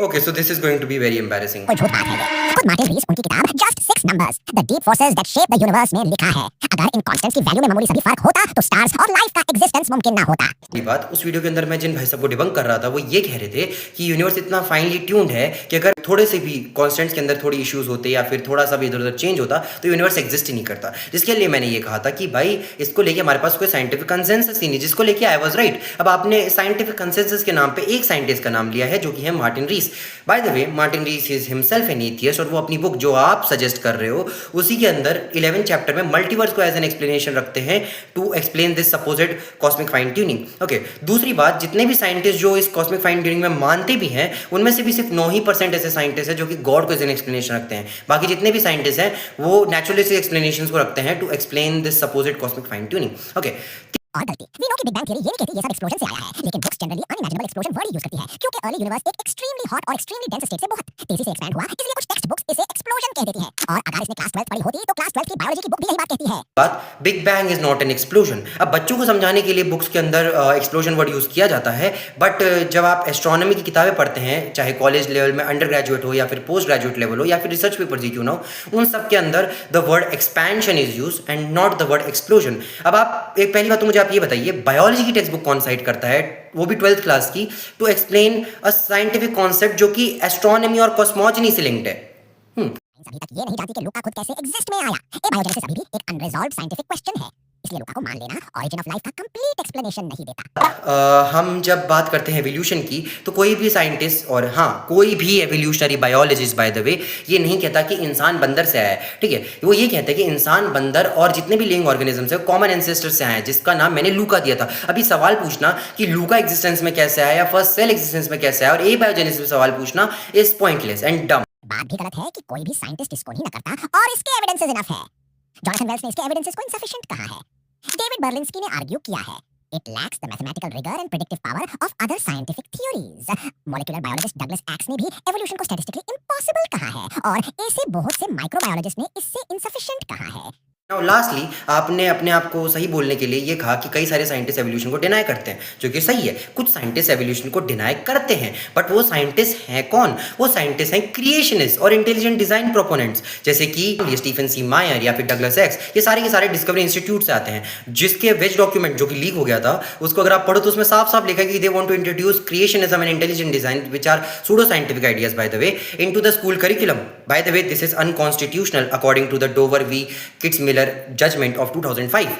Okay, so this is going to be very embarrassing. कोई झूठ बात है ये। खुद मार्टिन रीस उनकी किताब just six numbers the deep forces that shape the universe में लिखा है। अगर इन कांस्टेंट्स की वैल्यू में मामूली सा भी फर्क होता तो स्टार्स और लाइफ का एग्जिस्टेंस मुमकिन ना होता। पहली बात, उस वीडियो के अंदर मैं जिन भाई साहब को डिबंक कर रहा था वो ये कह रहे थे कि यूनिवर्स इतना फाइनली ट्यून्ड है कि अगर थोड़े से भी कांस्टेंट्स के अंदर थोड़ी इश्यूज होते या फिर थोड़ा सा भी इधर उधर चेंज होता तो यूनिवर्स एग्जिस्ट ही नहीं करता। जिसके लिए मैंने ये कहा था कि भाई इसको लेके हमारे पास कोई साइंटिफिक कंसेंसस ही नहीं, जिसको लेके आई वाज राइट। अब आपने साइंटिफिक कंसेंसस के नाम पे एक साइंटिस्ट का नाम लिया है जो कि है Martin Rees. By the way, Martin Rees is himself an atheist और वो अपनी बुक जो आप सजेस्ट कर रहे हो उसी के अंदर 11 चैप्टर में मल्टीवर्स को एज एन एक्सप्लेनेशन रखते हैं to explain this supposed cosmic fine tuning. Okay, दूसरी बात, जितने भी साइंटिस्ट जो इस कॉस्मिक फाइन ट्यूनिंग में मानते भी हैं उनमें से भी सिर्फ 9% ऐसे साइंटिस्ट हैं जो कि गॉड को एज एन एक्सप्लेनेशन रखते हैं। बाकी जितने भी साइंटिस्ट हैं वो नेचुरलिस्टिक एक्सप्लेनेशंस को रखते हैं to explain this supposed cosmic fine tuning. Okay, और गलती वी नो कि बिग बैंग थ्योरी ये नहीं कहती ये सब एक्सप्लोजन से आया है, लेकिन books generally unimaginable explosion word use करती है क्योंकि अर्ली यूनिवर्स एक एक्सट्रीमली हॉट और एक्सट्रीमली डेंस स्टेट से बहुत तेजी से एक्सपैंड हुआ, इसलिए कुछ टेक्स्ट बुक्स इसे एक्सप्लोजन कह देती हैं। और अगर इसने क्लास 12 पढ़ी होती तो क्लास 12 की बायोलॉजी की बुक भी यही बात कहती है। बात, big bang is not an explosion. अब बच्चों को समझाने के लिए बुक्स के अंदर एक्सप्लोजन वर्ड यूज किया जाता है, बट जब आप एस्ट्रोनॉमी की किताबें पढ़ते हैं, चाहे कॉलेज लेवल में अंडर ग्रेजुएट हो या फिर पोस्ट ग्रेजुएट लेवल हो या फिर रिसर्च पेपर ही क्यों ना हो, उन सब के अंदर the word expansion is use and not the word explosion. अब आप एक पहली बात तो मुझे आप ये बताइए, बायोलॉजी की टेक्स्ट बुक कौन साइट करता है, वो भी 12th क्लास की, to explain a scientific concept जो कि एस्ट्रोनॉमी और कॉस्मोलॉजी से लिंक्ड है। अभी तक ये नहीं जानती कि लूका खुद कैसे एग्जिस्ट में आया। बायोजेनेसिस अभी भी एक अनरिजॉल्व्ड साइंटिफिक क्वेश्चन है, इसलिए लूका को मान लेना ऑरिजिन ऑफ लाइफ का कंप्लीट एक्सप्लेनेशन नहीं देता। हम जब बात करते हैं एवोल्यूशन की तो कोई भी साइंटिस्ट और हाँ कोई भी एवोल्यूशनरी बायोलॉजिस्ट बाय द वे ये नहीं कहता कि इंसान बंदर से आया है, ठीक है। वो ये कहते हैं कि इंसान, बंदर और जितने भी लिविंग ऑर्गेनिजम्स है कॉमन एंसेस्टर से आए हैं, जिसका नाम मैंने लूका दिया था। अभी सवाल पूछना कि लूका एग्जिस्टेंस में कैसे आया या फर्स्ट सेल एग्जिस्टेंस में कैसे आया और एबायोजेनेसिस में सवाल पूछना इज पॉइंटलेस एंड डम। बात भी गलत है कि कोई भी साइंटिस्ट इसको नहीं ना करता और इसके एविडेंसेस इनफ है। जॉनसन वेल्स ने इसके एविडेंसेस को इनसफिशिएंट कहा है। डेविड बर्लिंस्की ने आर्ग्यू किया है it lacks the mathematical rigor and predictive power of other scientific theories. Molecular biologist Douglas Axe ने भी एवोल्यूशन को स्टैटिस्टिकली इम्पॉसिबल कहा है और ऐसे बहुत से माइक्रोबायोलॉजिस्ट ने इससे इनसफिशिएंट कहा है। नाउ लास्टली, आपने अपने आप को सही बोलने के लिए ये कहा कि कई सारे साइंटिस्ट एवोल्यूशन को डिनाई करते हैं, जो कि सही है। कुछ साइंटिस्ट एवोल्यूशन को डिनाई करते हैं, बट वो साइंटिस्ट हैं कौन? वो साइंटिस्ट हैं क्रिएशनिस्ट और इंटेलिजेंट डिजाइन प्रोपोनेंट्स, जैसे कि स्टीफन सी मायर या फिर डगलस एक्स। ये सारे के सारे डिस्कवरी इंस्टीट्यूट से आते हैं, जिसके वेज डॉक्यूमेंट जो कि लीक हो गया था उसको अगर आप पढ़ो तो उसमें साफ साफ लिखा है कि they want to introduce creationism and intelligent design which are pseudo scientific ideas by the way into the school curriculum. By the way, this is unconstitutional according to the Dover v Kitzmiller judgment of 2005.